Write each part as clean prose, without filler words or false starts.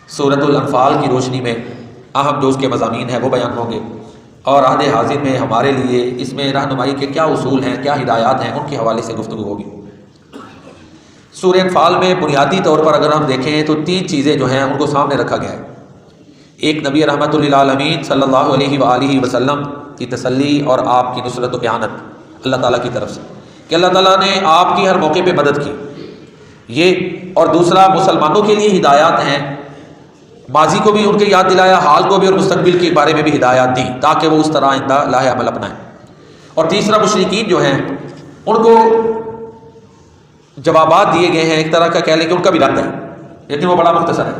سورۃ الانفال کی روشنی میں اہم جو اس کے مضامین ہیں وہ بیان ہوں گے، اور عہد حاضر میں ہمارے لیے اس میں رہنمائی کے کیا اصول ہیں، کیا ہدایات ہیں، ان کے حوالے سے گفتگو ہوگی۔ سورہ انفال میں بنیادی طور پر اگر ہم دیکھیں تو 3 چیزیں جو ہیں ان کو سامنے رکھا گیا ہے۔ ایک نبی رحمت للعالمین صلی اللہ علیہ وآلہ وسلم کی تسلی اور آپ کی نصرت و اعانت اللہ تعالیٰ کی طرف سے، کہ اللہ تعالیٰ نے آپ کی ہر موقع پہ مدد کی، یہ۔ اور دوسرا مسلمانوں کے لیے ہدایات ہیں، ماضی کو بھی ان کے یاد دلایا، حال کو بھی، اور مستقبل کے بارے میں بھی ہدایات دی تاکہ وہ اس طرح آئندہ لاہ عمل اپنائیں۔ اور تیسرا مشرکین جو ہیں ان کو جوابات دیے گئے ہیں، ایک طرح کا کہہ لیں کہ ان کا بھی رد ہے، لیکن وہ بڑا مختصر ہے۔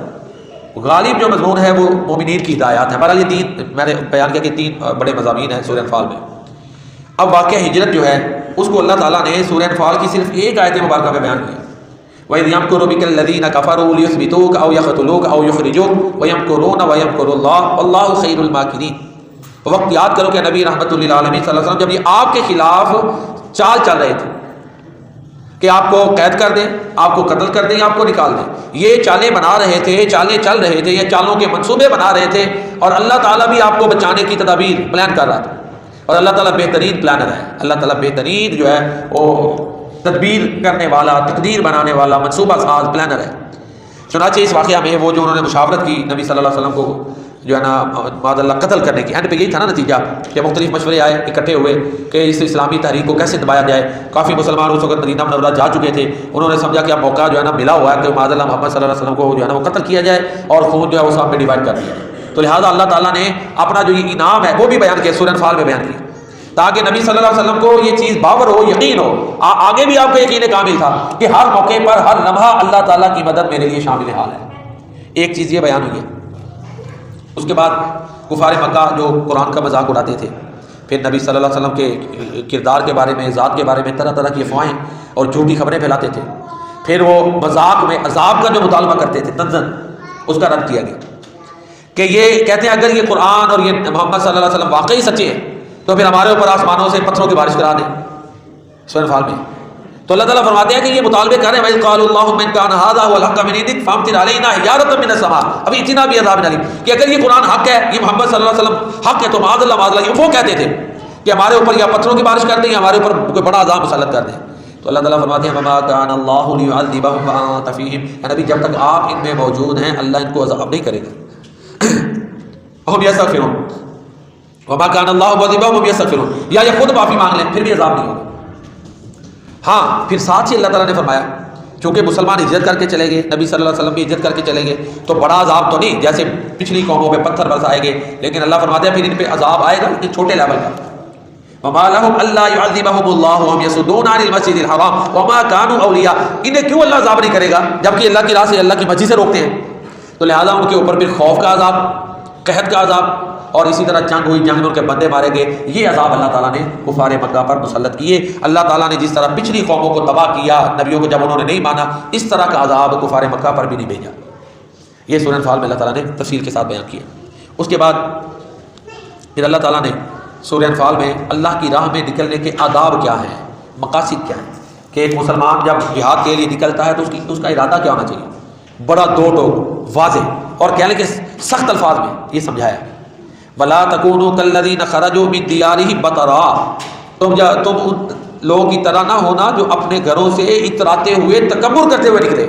غالب جو مضمون ہے وہ مومنین کی ہدایات ہے۔ بہرحال یہ 3 میں نے بیان کیا کہ 3 بڑے مضامین ہیں سورہ انفال میں۔ اب واقعہ ہجرت جو ہے اس کو اللہ تعالیٰ نے سورہ انفال کی صرف ایک آیت مبارکہ میں بیان کیا۔ وَإِذْ يَمْكُرُ بِكَ الَّذِينَ كَفَرُوا لِيُثْبِتُوكَ أَوْ يَقْتُلُوكَ أَوْ يُخْرِجُوكَ وَيَمْكُرُونَ وَيَمْكُرُ اللَّهُ وَاللَّهُ خَيْرُ الْمَاكِرِينَ۔ وقت یاد کرو کہ نبی رحمت للعالمین صلی اللہ علیہ وسلم جب یہ آپ کے خلاف چال چل رہے تھے کہ آپ کو قید کر دیں، آپ کو قتل کر دیں، آپ کو نکال دیں، یہ چالیں بنا رہے تھے، چالیں چل رہے تھے، یہ چالوں کے منصوبے بنا رہے تھے، اور اللہ تعالیٰ بھی آپ کو بچانے کی تدابیر پلان کر رہا تھا۔ اور اللہ تعالیٰ بہترین پلانر ہے، اللہ تعالیٰ بہترین جو ہے وہ تدبیر کرنے والا، تقدیر بنانے والا، منصوبہ ساز، پلانر ہے۔ چنانچہ اس واقعہ میں وہ جو انہوں نے مشاورت کی نبی صلی اللہ علیہ وسلم کو جو ہے نا معاذ اللہ قتل کرنے کی، اینڈ پہ یہی تھا نا نتیجہ کہ مختلف مشورے آئے، اکٹھے ہوئے کہ اس اسلامی تحریک کو کیسے دبایا جائے۔ کافی مسلمان اس وقت مدینہ منورہ جا چکے تھے، انہوں نے سمجھا کہ اب موقع جو ہے نا ملا ہوا ہے کہ معاذ اللہ محمد صلی اللہ علیہ وسلم کو جو ہے نا وہ قتل کیا جائے اور خون جو ہے وہ سب میں ڈیوائڈ کر دیا جائے۔ تو لہٰذا اللہ تعالیٰ نے اپنا جو یہ انعام ہے وہ بھی بیان کیا، سورہ انفال میں بیان کیا، تاکہ نبی صلی اللہ علیہ وسلم کو یہ چیز باور ہو، یقین ہو، آگے بھی آپ کو یقین کامل تھا کہ ہر موقع پر، ہر لمحہ اللہ تعالیٰ کی مدد میرے لیے شامل حال ہے۔ ایک چیز یہ بیان ہوئی ہے۔ اس کے بعد کفار مکہ جو قرآن کا مذاق اڑاتے تھے، پھر نبی صلی اللہ علیہ وسلم کے کردار کے بارے میں، ذات کے بارے میں طرح طرح کی افواہیں اور جھوٹی خبریں پھیلاتے تھے، پھر وہ مذاق میں عذاب کا جو مطالبہ کرتے تھے تنزن، اس کا رد کیا گیا کہ یہ کہتے ہیں اگر یہ قرآن اور یہ محمد صلی اللہ علیہ وسلم واقعی سچے ہیں تو پھر ہمارے اوپر آسمانوں سے پتھروں کی بارش کرا دیں سورہ انفال میں۔ تو اللہ تعالیٰ فرماتے ہیں کہ یہ مطالبے کر رہے ہیں وَإِذْ قَالُوا اللَّهُمَّ إِنْ كَانَ هَذَا هُوَ الْحَقُّ مِنْ عِندِكَ فَأَمْطِرْ عَلَيْنَا حِجَارَةً مِنَ السَّمَاءِ أَوْ ائْتِنَا بِعَذَابٍ أَلِيمٍ، کہ اگر یہ قرآن حق ہے، یہ محمد صلی اللہ علیہ وسلم حق ہے، تو معاذ اللہ یہ وہ کہتے تھے کہ ہمارے اوپر یا پتھروں کی بارش کر دیں یا ہمارے اوپر کوئی بڑا عذاب مسلط کر دیں۔ تو اللہ تعالیٰ فرماتے ہیں وَمَا كَانَ اللَّهُ لِيُعَذِّبَهُمْ وَأَنْتَ فِيهِمْ، اے نبی جب تک آپ ان میں موجود ہیں اللہ ان کو عذاب نہیں کرے گا۔ وَهُمْ يَسْتَغْفِرُونَ وَمَا كَانَ اللَّهُ مُعَذِّبَهُمْ وَهُمْ يَسْتَغْفِرُونَ، یا یہ خود معافی مانگ لیں پھر بھی عذاب نہیں ہوگا۔ ہاں پھر ساتھ ہی اللہ تعالیٰ نے فرمایا چونکہ مسلمان ہجرت کر کے چلے گئے، نبی صلی اللہ علیہ وسلم بھی ہجرت کر کے چلے گئے، تو بڑا عذاب تو نہیں جیسے پچھلی قوموں پہ پتھر برسائے گے، لیکن اللہ فرماتے ہیں پھر ان پہ عذاب آئے گا لیکن چھوٹے لیول کا۔ وَمَا لَهُمْ أَلَّا يُعَذِّبَهُمُ اللَّهُ وَهُمْ يَصُدُّونَ عَنِ الْمَسْجِدِ الْحَرَامِ وَمَا كَانُوا أَوْلِيَاءَ، انہیں کیوں اللہ عذاب نہیں کرے گا جبکہ اللہ کی راہ سے، اللہ کی مسجد سے روکتے ہیں؟ تو لہٰذا ان کے اوپر پھر خوف کا عذاب، قحط کا عذاب، اور اسی طرح جنگ ہوئی، جنگ میں ان کے بندے مارے گئے، یہ عذاب اللہ تعالیٰ نے کفار مکہ پر مسلط کیے۔ اللہ تعالیٰ نے جس طرح پچھلی قوموں کو تباہ کیا نبیوں کو جب انہوں نے نہیں مانا، اس طرح کا عذاب کفار مکہ پر بھی نہیں بھیجا۔ یہ سورہ انفال میں اللہ تعالیٰ نے تفصیل کے ساتھ بیان کیا۔ اس کے بعد پھر اللہ تعالیٰ نے سورہ انفال میں اللہ کی راہ میں نکلنے کے آداب کیا ہیں، مقاصد کیا ہیں، کہ ایک مسلمان جب جہاد کے لیے نکلتا ہے تو اس کا ارادہ کیا ہونا چاہیے، بڑا دو ٹوک واضح اور کہنے کے سخت الفاظ میں یہ سمجھایا۔ وَلَا تَكُونُوا كَالَّذِينَ خَرَجُوا مِن دِيَارِهِمْ بَطَرًا، تم ان لوگوں کی طرح نہ ہونا جو اپنے گھروں سے اتراتے ہوئے، تکبر کرتے ہوئے نکلے،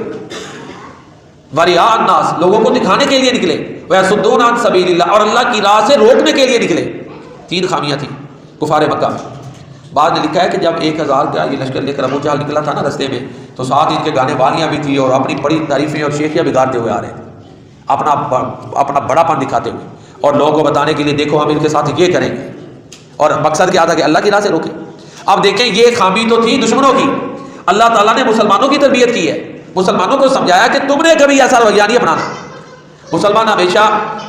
وَرِئَاءَ النَّاسِ، لوگوں کو دکھانے کے لیے نکلے، وَيَصُدُّونَ عَن سَبِيلِ اللَّهِ، اور اللہ کی راہ سے روکنے کے لیے نکلے۔ 3 خامیاں تھیں کفار مکہ میں۔ بعد نے لکھا ہے کہ جب 1000 کا یہ لشکر لے کر ابو جہل نکلا تھا نا رستے میں، تو ساتھ ان کے گانے والیاں بھی تھی اور اپنی بڑی تعریفیں اور شیخیاں بگاڑتے ہوئے آ رہے تھے، اپنا بڑا پن دکھاتے ہوئے، اور لوگوں کو بتانے کے لیے دیکھو ہم ان کے ساتھ یہ کریں گے، اور مقصد کیا تھا کہ اللہ کی راہ سے روکے۔ اب دیکھیں یہ خامی تو تھی دشمنوں کی، اللہ تعالیٰ نے مسلمانوں کی تربیت کی ہے، مسلمانوں کو سمجھایا کہ تم نے کبھی ایسا رویہ نہیں اپنانا۔ مسلمان ہمیشہ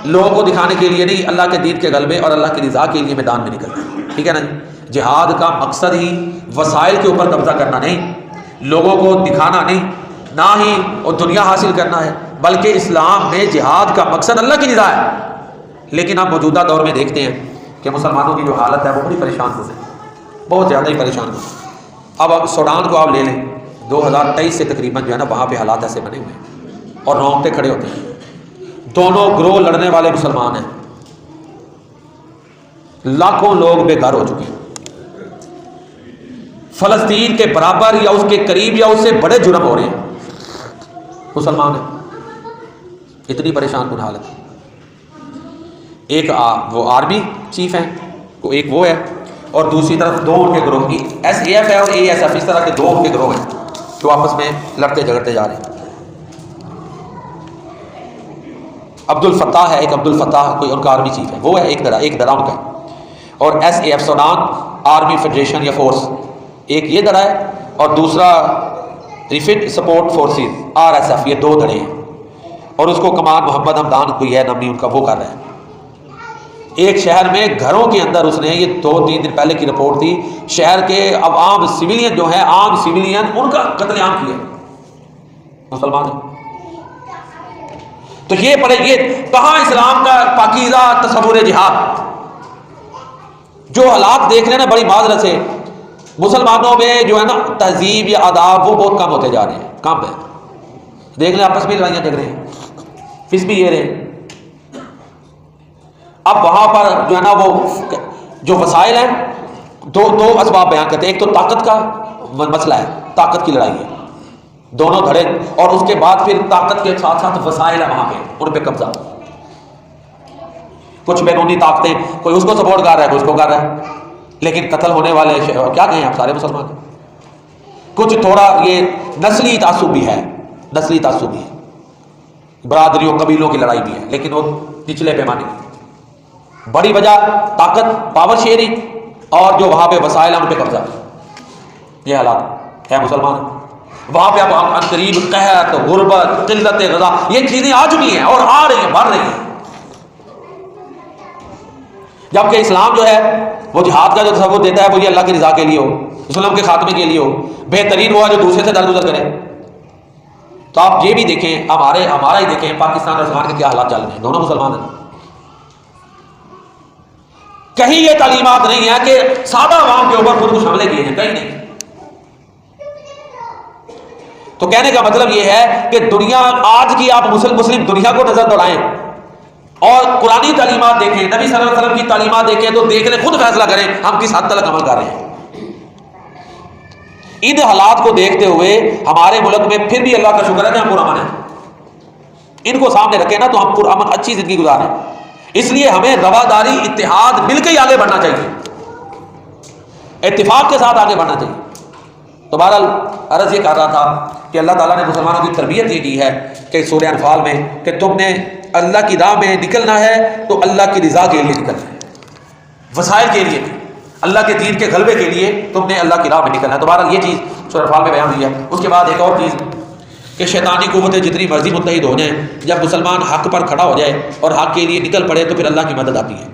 لوگوں کو دکھانے کے لیے نہیں، اللہ کے دین کے غلبے اور اللہ کی رضا کے لیے میدان میں نکلتے ہیں، ٹھیک ہے نا جی۔ جہاد کا مقصد ہی وسائل کے اوپر قبضہ کرنا نہیں، لوگوں کو دکھانا نہیں، نہ ہی اور دنیا حاصل کرنا ہے، بلکہ اسلام میں جہاد کا مقصد اللہ کی رضا ہے۔ لیکن آپ موجودہ دور میں دیکھتے ہیں کہ مسلمانوں کی جو حالت ہے وہ بڑی پریشان کن ہے، بہت زیادہ ہی پریشان کن۔ اب سوڈان کو آپ لے لیں، 2023 سے تقریباً جو ہے نا وہاں پہ حالات ایسے بنے ہوئے ہیں اور رونگٹے کھڑے ہوتے ہیں۔ دونوں گروہ لڑنے والے مسلمان ہیں، لاکھوں لوگ بے گھر ہو چکے ہیں، فلسطین کے برابر یا اس کے قریب یا اس سے بڑے جرم ہو رہے ہیں، مسلمان ہیں، اتنی پریشان کن حالت ہے۔ ایک وہ آرمی چیف ہیں، ایک وہ ہے، اور دوسری طرف دو ان کے گروہ، SAF ہے اور ASF، اس طرح کے دو ان کے گروہ ہیں جو آپس میں لڑتے جھگڑتے جا رہے ہیں۔ عبد الفتاح ہے، ایک عبد الفتاح کوئی ان کا آرمی چیف ہے، وہ ہے ایک درا ان کا، اور SAF سونان آرمی فیڈریشن یا فورس، ایک یہ دھڑا ہے اور دوسرا ریفٹ سپورٹ فورسز RSF، یہ دو دھڑے ہیں، اور اس کو کمان محمد حمدان کوئی ہے نامی ان کا، وہ کر رہا ہے۔ ایک شہر میں گھروں کے اندر اس نے، یہ 2-3 دن پہلے کی رپورٹ تھی، شہر کے عوام سویلین جو ہیں، عام سویلین، ان کا قتل عام کیا مسلمان ہیں۔ تو یہ کہاں اسلام کا پاکیزہ تصور جہاد؟ جو حالات دیکھ رہے ہیں نا بڑی معذرت سے، مسلمانوں میں جو ہے نا تہذیب یا آداب وہ بہت کم ہوتے جا رہے ہیں، کم ہے۔ دیکھ لیں آپس میں لڑائیاں جھگڑے ہیں، فس بھی یہ رہے۔ اب وہاں پر جو ہے نا وہ جو وسائل ہیں، دو اسباب بیان کرتے ہیں، ایک تو طاقت کا مسئلہ ہے، طاقت کی لڑائی ہے، دونوں دھڑے، اور اس کے بعد پھر طاقت کے ساتھ ساتھ وسائل ہے وہاں پہ، ان پہ قبضہ، کچھ بیرونی طاقتیں، کوئی اس کو سپورٹ کر رہا ہے، کوئی اس کو کر رہا ہے، لیکن قتل ہونے والے کیا کہیں آپ سارے مسلمان ہیں۔ کچھ تھوڑا یہ نسلی تعصب بھی ہے، نسلی تعصب بھی ہے، برادریوں قبیلوں کی لڑائی بھی ہے، لیکن وہ نچلے پیمانے کی، بڑی وجہ طاقت، پاور شیئرنگ، اور جو وہاں پہ وسائل ہیں ان پہ قبضہ، یہ حالات ہے مسلمان۔ وہاں پہ اب عنقریب قحط، غربت، قلت غذا، یہ چیزیں آ چکی ہیں اور آ رہی ہیں، بڑھ رہی ہیں، جبکہ اسلام جو ہے وہ جہاد کا جو تصور دیتا ہے وہ یہ اللہ کی رضا کے لیے ہو، ظلم کے خاتمے کے لیے ہو، بہترین ہوا جو دوسرے سے درگزر کرے۔ تو آپ یہ بھی دیکھیں، ہمارا ہی دیکھیں، پاکستان اور افغان کے کیا حالات چل رہے ہیں، دونوں مسلمان ہیں۔ کہیں یہ تعلیمات نہیں ہے کہ سادہ عوام کے اوپر خود کچھ حملے کیے ہیں، کہیں نہیں۔ تو کہنے کا مطلب یہ ہے کہ دنیا آج کی، آپ مسلم دنیا کو نظر دوڑائیں اور قرآنی تعلیمات دیکھیں، نبی صلی اللہ علیہ وسلم کی تعلیمات دیکھیں، تو دیکھ لیں، خود فیصلہ کریں ہم کس حد تک عمل کر رہے ہیں۔ ان حالات کو دیکھتے ہوئے ہمارے ملک میں پھر بھی اللہ کا شکر ہے کہ ہم پرامن ہیں، ان کو سامنے رکھیں نا تو ہم پرامن اچھی زندگی گزاریں۔ اس لیے ہمیں رواداری، اتحاد، مل کے ہی آگے بڑھنا چاہیے، اتفاق کے ساتھ آگے بڑھنا چاہیے۔ تو بہرحال عرض یہ کر رہا تھا کہ اللہ تعالیٰ نے مسلمانوں کی تربیت یہ کی ہے کہ سورہ انفال میں کہ تم نے اللہ کی راہ میں نکلنا ہے تو اللہ کی رضا کے لیے نکلنا ہے، وسائل کے لیے، اللہ کے دین کے غلبے کے لیے تم نے اللہ کی راہ میں نکلنا ہے۔ تو بہرحال یہ چیز سورہ انفال میں بیان ہوئی ہے۔ اس کے بعد ایک اور چیز کہ شیطانی قوتیں جتنی مرضی متحد ہو جائیں، جب مسلمان حق پر کھڑا ہو جائے اور حق کے لیے نکل پڑے تو پھر اللہ کی مدد آتی ہے۔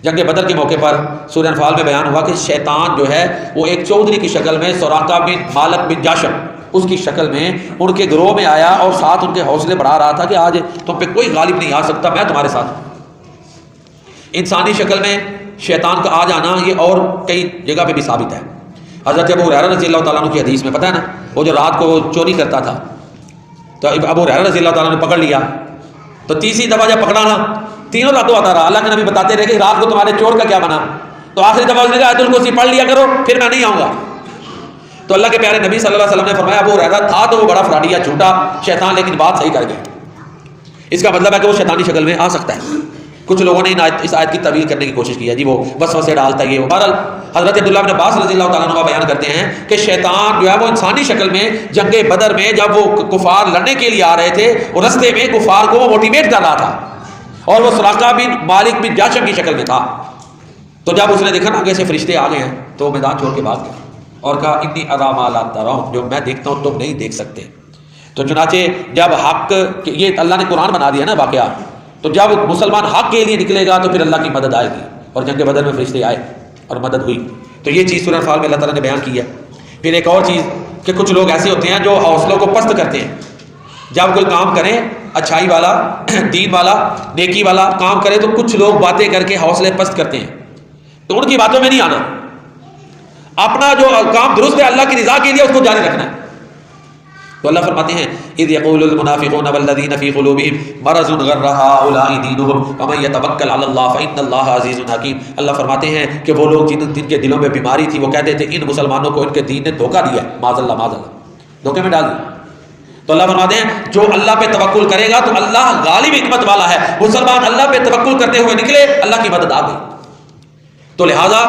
جنگ بدر کے موقع پر سورہ انفال میں بیان ہوا کہ شیطان جو ہے وہ ایک چودھری کی شکل میں، سراقہ بن مالک بن جاشم، اس کی شکل میں ان کے گروہ میں آیا اور ساتھ ان کے حوصلے بڑھا رہا تھا کہ آج تم پہ کوئی غالب نہیں آ سکتا، میں تمہارے ساتھ۔ انسانی شکل میں شیطان کا آ جانا یہ اور کئی جگہ پہ بھی ثابت ہے۔ حضرت ابو ہریرہ رضی اللہ تعالیٰ عنہ کی حدیث میں پتہ ہے نا، وہ جو رات کو چوری کرتا تھا تو ابو ہریرہ رضی اللہ تعالیٰ نے پکڑ لیا، تو تیسری دفعہ جب پکڑا نا، تینوں راتوں آتا رہا، اللہ کے نبی بتاتے رہے کہ رات کو تمہارے چور کا کیا بنا، تو آخری دفعہ اس نے کہا آیت الکرسی پڑھ لیا کرو پھر میں نہیں آؤں گا۔ تو اللہ کے پیارے نبی صلی اللہ علیہ وسلم نے فرمایا ابو ہریرہ تھا تو وہ بڑا فراڈیا جھوٹا شیطان، لیکن بات صحیح کر گیا۔ اس کا مطلب ہے کہ وہ شیطانی شکل میں آ سکتا ہے۔ کچھ لوگوں نے اس آیت کی تعویل کرنے کی کوشش کی ہے، جی وہ وسوسے ڈالتا ہے یہ وہ۔ بہرحال حضرت عبداللہ بن عباس رضی اللہ تعالیٰ عنہ بیان کرتے ہیں کہ شیطان جو ہے وہ انسانی شکل میں جنگ بدر میں جب وہ کفار لڑنے کے لیے آ رہے تھے، وہ رستے میں کفار کو وہ موٹیویٹ کر رہا تھا، اور وہ سراقہ بن مالک بن جاشم کی شکل میں تھا۔ تو جب اس نے دیکھا نا آگے سے فرشتے آ گئے ہیں تو وہ میدان چھوڑ کے بھاگ گیا اور کہا انی ارا ما لا ترون، جو میں دیکھتا ہوں تم نہیں دیکھ سکتے۔ تو چنانچہ جب حق، یہ اللہ نے قرآن بنا دیا نا واقعہ، تو جب مسلمان حق کے لیے نکلے گا تو پھر اللہ کی مدد آئے گی، اور جنگ بدر میں فرشتے آئے اور مدد ہوئی۔ تو یہ چیز سورہ انفال میں اللہ تعالیٰ نے بیان کی ہے۔ پھر ایک اور چیز کہ کچھ لوگ ایسے ہوتے ہیں جو حوصلوں کو پست کرتے ہیں، جب کوئی کام کریں اچھائی والا، دین والا، نیکی والا کام کرے تو کچھ لوگ باتیں کر کے حوصلے پست کرتے ہیں، تو ان کی باتوں میں نہیں آنا، اپنا جو کام درست ہے اللہ کی رضا کے لیے اس کو جاری رکھنا ہے۔ تو اللہ فرماتے ہیں اذ یقول المنافقون والذین فی قلوبہم مرض غر ہؤلاء دینہم ومن یتوکل علی اللہ فإن اللہ عزیز حکیم. اللہ فرماتے ہیں کہ وہ لوگ جن کے دلوں میں بیماری تھی وہ کہتے تھے ان مسلمانوں کو ان کے دین نے دھوکہ دیا ہے، معاذ اللہ دھوکے میں ڈال دیا. تو اللہ فرماتے ہیں جو اللہ پہ توکل کرے گا تو اللہ غالب حکمت والا ہے. مسلمان اللہ پہ توکل کرتے ہوئے نکلے، اللہ کی مدد آ گئی. تو لہذا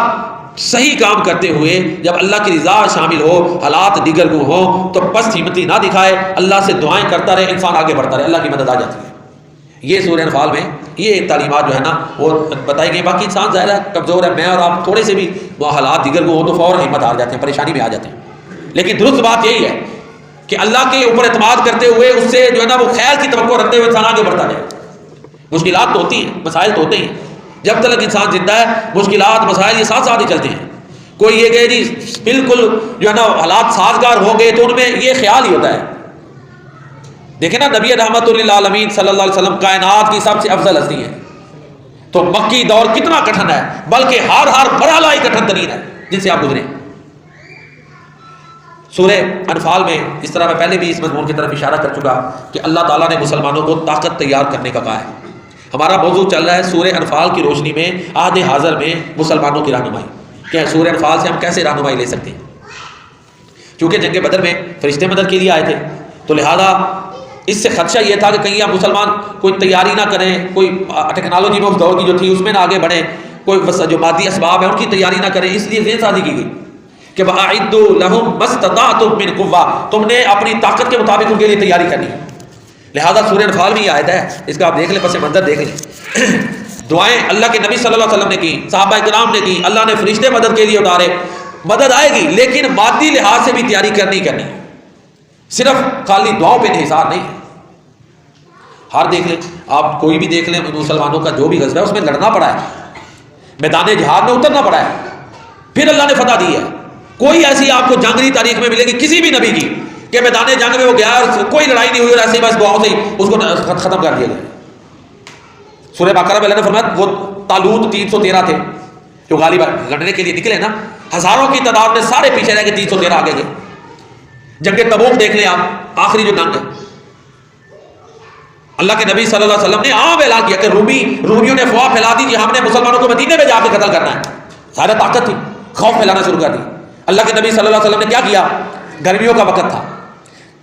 صحیح کام کرتے ہوئے جب اللہ کی رضا شامل ہو، حالات دیگر کو ہو تو پست ہمتی نہ دکھائے، اللہ سے دعائیں کرتا رہے، انسان آگے بڑھتا رہے، اللہ کی مدد آ جاتی ہے. یہ سورہ انفال میں یہ تعلیمات جو ہے نا وہ بتائی گئی. باقی انسان ظاہر ہے کمزور ہے، میں اور آپ تھوڑے سے بھی وہ حالات دیگر کو ہو تو فوراً ہمت ہار جاتے ہیں، پریشانی میں آ جاتے ہیں. لیکن درست بات یہی ہے کہ اللہ کے اوپر اعتماد کرتے ہوئے اس سے جو ہے نا وہ خیر کی توقع رکھتے ہوئے انسان آگے بڑھتا رہے. مشکلات تو ہوتی ہیں، مسائل تو ہوتے ہیں، جب تک انسان زندہ ہے مشکلات مسائل یہ ساتھ ساتھ ہی چلتے ہیں. کوئی یہ کہ جی بالکل جو ہے نا حالات سازگار ہو گئے تو ان میں یہ خیال ہی ہوتا ہے. دیکھیں نا نبی رحمت للعالمین صلی اللہ علیہ وسلم کائنات کی سب سے افضل ہستی ہے، تو مکی دور کتنا کٹھن ہے، بلکہ ہر مرحلہ ہی کٹھن ترین ہے جن سے آپ گزرے. سورہ انفال میں اس طرح میں پہلے بھی اس مضمون کی طرف اشارہ کر چکا کہ اللہ تعالیٰ نے مسلمانوں کو طاقت تیار کرنے کا کہا ہے. ہمارا موضوع چل رہا ہے سورہ انفال کی روشنی میں عہد حاضر میں مسلمانوں کی رہنمائی. کہ سورہ انفال سے ہم کیسے رہنمائی لے سکتے ہیں. چونکہ جنگ بدر میں فرشتے مدد کے لیے آئے تھے تو لہذا اس سے خدشہ یہ تھا کہ کہیں آپ مسلمان کوئی تیاری نہ کریں، کوئی ٹیکنالوجی میں اس دور کی جو تھی اس میں نہ آگے بڑھیں، کوئی جو مادی اسباب ہیں ان کی تیاری نہ کریں. اس لیے ذہن سازی کی گئی کہ وَأَعِدُّوا لَهُم مَّا اسْتَطَعْتُم مِّن قُوَّةٍ، تم نے اپنی طاقت کے مطابق ان کے لیے تیاری کرنی ہے. لہذا سورہ انفال میں یہ آیت ہے، اس کا آپ دیکھ لیں، پس منظر دیکھ لیں. دعائیں اللہ کے نبی صلی اللہ علیہ وسلم نے کی، صحابہ کرام نے کی، اللہ نے فرشتے مدد کے لیے اتارے. مدد آئے گی لیکن مادی لحاظ سے بھی تیاری کرنی ہے، صرف خالی دعاؤں پہ انحصار نہیں ہے. ہر دیکھ لیں آپ، کوئی بھی دیکھ لیں مسلمانوں کا جو بھی غزوہ ہے اس میں لڑنا پڑا ہے، میدان جہاد میں اترنا پڑا ہے، پھر اللہ نے فتح دی ہے. کوئی ایسی آپ کو جنگ نہیں تاریخ میں ملے گی کسی بھی نبی کی کہ میدان جنگ میں وہ گیا اور کوئی لڑائی نہیں ہوئی اور ایسے بس دعاؤں سے ہی اس کو ختم کر دیا گیا. سورہ بقرہ میں اللہ نے فرمایا وہ طالوت 313 تھے جو غالب لڑنے کے لیے نکلے نا، ہزاروں کی تعداد میں سارے پیچھے رہ کے 313 آگے گئے. جنگ تبوک دیکھ لیں آپ، آخری جو جنگ ہے، اللہ کے نبی صلی اللہ علیہ وسلم نے عام اعلان کیا کہ رومیوں نے افواہ پھیلا دی کہ ہم نے مسلمانوں کو مدینے میں جا کے قتل کرنا ہے. سارے طاقت تھی، خوف پھیلانا شروع کر دی. اللہ کے نبی صلی اللہ علیہ وسلم نے کیا کیا؟ گرمیوں کا وقت تھا،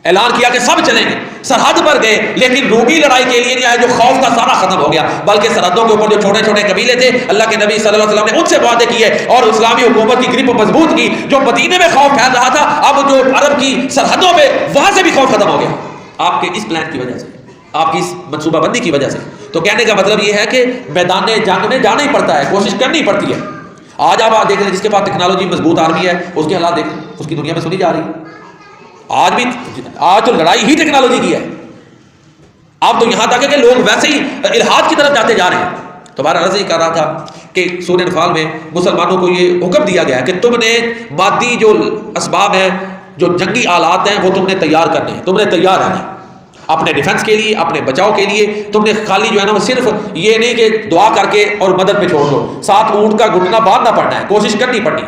اعلان کیا کہ سب چلیں گے. سرحد پر گئے لیکن رومی لڑائی کے لیے نہیں آئے، جو خوف کا سارا ختم ہو گیا، بلکہ سرحدوں کے اوپر جو چھوٹے چھوٹے قبیلے تھے اللہ کے نبی صلی اللہ علیہ وسلم نے ان سے وعدے کیے اور اسلامی حکومت کی گرپ مضبوط کی. جو مدینے میں خوف پھیل رہا تھا اب جو عرب کی سرحدوں میں وہاں سے بھی خوف ختم ہو گیا آپ کے اس پلان کی وجہ سے، آپ کی اس منصوبہ بندی کی وجہ سے. تو کہنے کا مطلب یہ ہے کہ میدان جنگ میں جانا ہی پڑتا ہے، کوشش کرنی پڑتی ہے. آج آپ دیکھ لیں جس کے پاس ٹیکنالوجی مضبوط آرمی ہے اس کے حالات دیکھ لیں، اس کی دنیا میں سنی جا رہی ہے. آج تو لڑائی ہی ٹیکنالوجی کی ہے. اب تو یہاں تک ہے کہ لوگ ویسے ہی الحاد کی طرف جاتے جا رہے ہیں. تو ہمارا عرض یہ کر رہا تھا کہ سورہ انفال میں مسلمانوں کو یہ حکم دیا گیا ہے کہ تم نے مادی جو اسباب ہیں، جو جنگی آلات ہیں، وہ تم نے تیار کرنے ہیں، تم نے تیار رہنا ہے اپنے ڈیفنس کے لیے، اپنے بچاؤ کے لیے. تم نے خالی جو ہے نا وہ صرف یہ نہیں کہ دعا کر کے اور مدد پہ چھوڑ دو، ساتھ اونٹ کا گھٹنا باندھنا پڑنا ہے، کوشش کرنی پڑنی.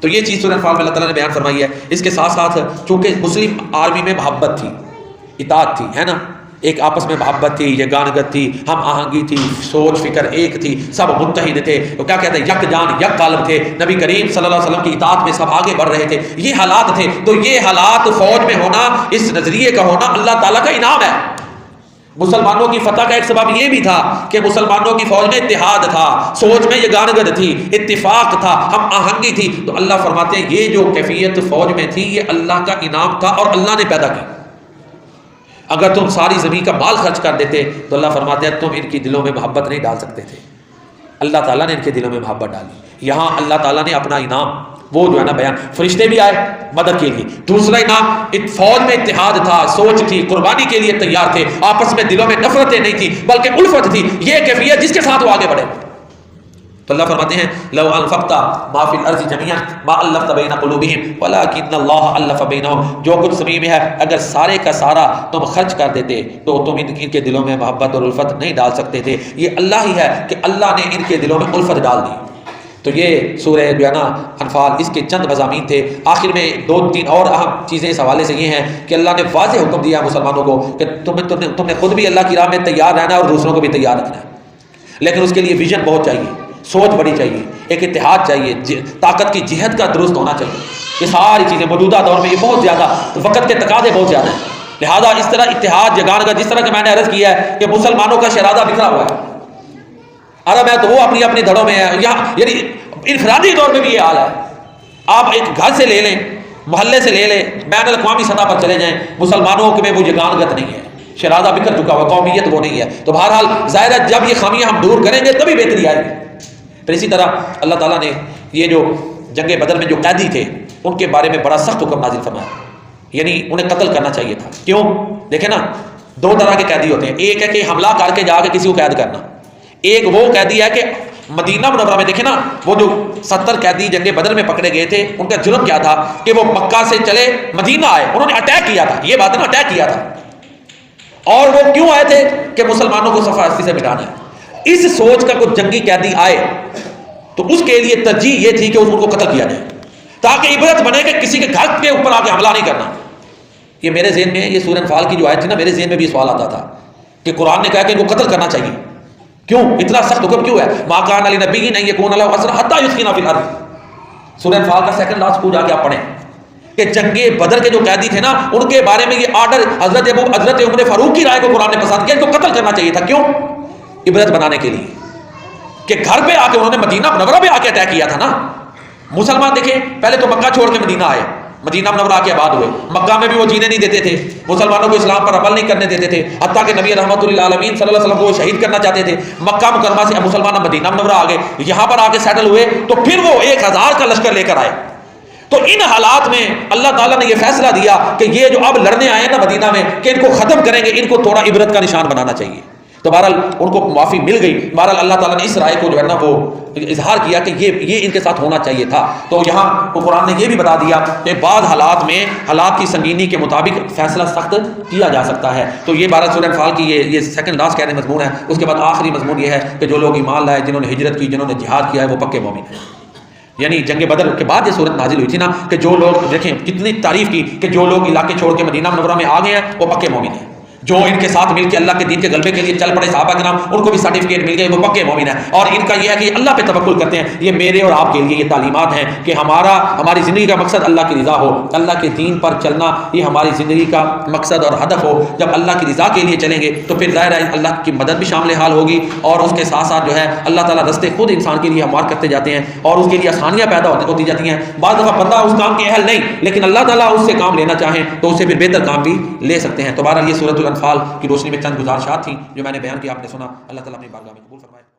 تو یہ چیز سورہ انفال میں اللہ تعالیٰ نے بیان فرمائی ہے. اس کے ساتھ ساتھ چونکہ مسلم آرمی میں محبت تھی، اطاعت تھی، ہے نا، ایک آپس میں محبت تھی، یگانگت تھی، ہم آہنگی تھی، سوچ فکر ایک تھی، سب متحد تھے. تو کیا کہتے ہیں، یک جان یک قالب تھے. نبی کریم صلی اللہ علیہ وسلم کی اطاعت میں سب آگے بڑھ رہے تھے. یہ حالات تھے. تو یہ حالات فوج میں ہونا، اس نظریے کا ہونا اللہ تعالیٰ کا انعام ہے. مسلمانوں کی فتح کا ایک سبب یہ بھی تھا کہ مسلمانوں کی فوج میں اتحاد تھا، سوچ میں یگانگت تھی، اتفاق تھا، ہم آہنگی تھی. تو اللہ فرماتے ہیں یہ جو کیفیت فوج میں تھی یہ اللہ کا انعام تھا اور اللہ نے پیدا کی. اگر تم ساری زمین کا مال خرچ کر دیتے تو اللہ فرماتے ہیں تم ان کی دلوں میں محبت نہیں ڈال سکتے تھے. اللہ تعالیٰ نے ان کے دلوں میں محبت ڈالی. یہاں اللہ تعالیٰ نے اپنا انعام وہ جو ہے نا بیان، فرشتے بھی آئے مدد کے لیے. دوسرا انعام فوج میں اتحاد تھا، سوچ تھی، قربانی کے لیے تیار تھے، آپس میں دلوں میں نفرتیں نہیں تھی بلکہ الفت تھی. یہ کیفیت جس کے ساتھ وہ آگے بڑھے. تو اللہ فرماتے ہیں لو انفقت ما فی الارض جميعا ما الفت بین قلوبہم ولکن اللہ الف بینہم. جو کچھ زمین میں ہے اگر سارے کا سارا تم خرچ کر دیتے تو تم ان کے دلوں میں محبت اور الفت نہیں ڈال سکتے تھے. یہ اللہ ہی ہے کہ اللہ نے ان کے دلوں میں الفت ڈال دی. تو یہ سورہ جو ہے نا انفال، اس کے چند مضامین تھے۔ آخر میں 2-3 اور اہم چیزیں اس حوالے سے یہ ہیں کہ اللہ نے واضح حکم دیا مسلمانوں کو کہ تم نے خود بھی اللہ کی راہ میں تیار رہنا ہے اور دوسروں کو بھی تیار رکھنا ہے، لیکن اس کے لیے ویژن بہت چاہیے، سوچ بڑی چاہیے، ایک اتحاد چاہیے، طاقت کی جہت کا درست ہونا چاہیے۔ یہ ساری چیزیں موجودہ دور میں یہ بہت زیادہ وقت کے تقاضے بہت زیادہ ہیں، لہذا اس طرح اتحاد جگانے کا، جس طرح کہ میں نے عرض کیا ہے کہ مسلمانوں کا شرادہ بکھرا ہوا ہے، عرب ہے تو وہ اپنی اپنی دھڑوں میں ہے، یہاں یعنی انفرادی طور پہ بھی یہ حال ہے۔ آپ ایک گھر سے لے لیں، محلے سے لے لیں، بین الاقوامی سطح پر چلے جائیں، مسلمانوں میں وہ یگانگت نہیں ہے، شرادہ بکھر چکا ہوا، قومیت وہ نہیں ہے۔ تو بہرحال ظاہر ہے جب یہ خامیاں ہم دور کریں گے تبھی بہتری آئے گی۔ پھر اسی طرح اللہ تعالیٰ نے یہ جو جنگ بدر میں جو قیدی تھے ان کے بارے میں بڑا سخت حکم نازل فرمایا، یعنی انہیں قتل کرنا چاہیے تھا۔ کیوں؟ دیکھیں نا، 2 طرح کے قیدی ہوتے ہیں، ایک ہے کہ حملہ کر کے جا کے کسی کو قید کرنا، ایک وہ قیدی ہے کہ مدینہ منورہ میں، دیکھیں نا وہ جو 70 قیدی جنگ بدر میں پکڑے گئے تھے، ان کا جرم کیا تھا کہ وہ مکہ سے چلے مدینہ آئے، انہوں نے اٹیک کیا تھا، یہ بات ہے نا، اٹیک کیا تھا۔ اور وہ کیوں آئے تھے؟ کہ مسلمانوں کو صفحہ ہستی سے مٹانا ہے۔ اس سوچ کا کوئی جنگی قیدی آئے تو اس کے لیے ترجیح یہ تھی کہ ان کو قتل کیا جائے، تاکہ عبرت بنے کہ کسی کے گھر کے اوپر آ کے حملہ نہیں کرنا۔ یہ میرے ذہن میں، یہ سورہ انفال کی جو آیت تھی نا، میرے ذہن میں بھی سوال آتا تھا کہ قرآن نے کہا کہ ان کو قتل کرنا چاہیے، کیوں اتنا سخت حکم کیوں ہے؟ ما کان لنبی ان یکون له اسرى حتى یثخن فی الارض۔ سورہ انفال کا سیکنڈ لاسٹ کو جا کے آپ پڑھیں کہ جنگ بدر کے جو قیدی تھے نا، ان کے بارے میں یہ آرڈر حضرت عمر فاروق کی رائے کو قرآن نے پسند کیا، ان کو قتل کرنا چاہیے تھا۔ کیوں؟ عبرت بنانے کے لیے کہ گھر پہ آ کے انہوں نے مدینہ منورہ پہ آ کے اٹیک کیا تھا نا۔ مسلمان دیکھیں پہلے تو مکہ چھوڑ کے مدینہ آئے، مدینہ منورہ کے آباد ہوئے، مکہ میں بھی وہ جینے نہیں دیتے تھے، مسلمانوں کو اسلام پر عمل نہیں کرنے دیتے تھے، حتیٰ کہ نبی رحمت للعالمین صلی اللہ علیہ وسلم کو وہ شہید کرنا چاہتے تھے۔ مکہ مکرمہ سے مسلمان مدینہ منورہ آ گئے، یہاں پر آ کے سیٹل ہوئے، تو پھر وہ 1000 کا لشکر لے کر آئے۔ تو ان حالات میں اللہ تعالیٰ نے یہ فیصلہ دیا کہ یہ جو اب لڑنے آئے نا مدینہ میں، کہ ان کو ختم کریں گے، ان کو تھوڑا عبرت کا نشان بنانا چاہیے۔ تو بہرحال ان کو معافی مل گئی۔ بہرحال اللہ تعالیٰ نے اس رائے کو جو ہے نا وہ اظہار کیا کہ یہ ان کے ساتھ ہونا چاہیے تھا۔ تو یہاں قرآن نے یہ بھی بتا دیا کہ بعض حالات میں حالات کی سنگینی کے مطابق فیصلہ سخت کیا جا سکتا ہے۔ تو یہ 12 سورہ انفال کی یہ سیکنڈ لاسٹ کہنے مضمون ہے۔ اس کے بعد آخری مضمون یہ ہے کہ جو لوگ ایمان لائے، جنہوں نے ہجرت کی، جنہوں نے جہاد کیا ہے، وہ پکے مومن ہیں۔ یعنی جنگ بدر کے بعد یہ صورت نازل ہوئی تھی نا کہ جو لوگ، دیکھیں کتنی تعریف کی کہ جو لوگ علاقے چھوڑ کے مدینہ منورہ میں آ گئے ہیں وہ پکے مومن ہیں۔ جو ان کے ساتھ مل کے اللہ کے دین کے غلبے کے لیے چل پڑے صحابہ کرام، ان کو بھی سرٹیفکیٹ مل گئے، وہ پکے مومن ہیں۔ اور ان کا یہ ہے کہ اللہ پہ توکل کرتے ہیں۔ یہ میرے اور آپ کے لیے یہ تعلیمات ہیں کہ ہماری زندگی کا مقصد اللہ کی رضا ہو، اللہ کے دین پر چلنا یہ ہماری زندگی کا مقصد اور ہدف ہو۔ جب اللہ کی رضا کے لیے چلیں گے تو پھر ظاہر ہے اللہ کی مدد بھی شامل حال ہوگی، اور اس کے ساتھ ساتھ جو ہے اللہ تعالیٰ رستے خود انسان کے لیے ہموار کرتے جاتے ہیں اور اس کے لیے آسانیاں پیدا ہوتی جاتی ہیں۔ بعض دفعہ بندہ اس کام کے اہل نہیں، لیکن اللہ تعالیٰ اس سے کام لینا چاہیں تو اس سے پھر بہتر کام بھی لے سکتے ہیں۔ تو بہرحال یہ سورۃ الانفال کی روشنی میں چند گزارشات تھیں جو میں نے بیان کیا، آپ نے سنا۔ اللہ تعالیٰ اپنی بارگاہ میں قبول فرمائے۔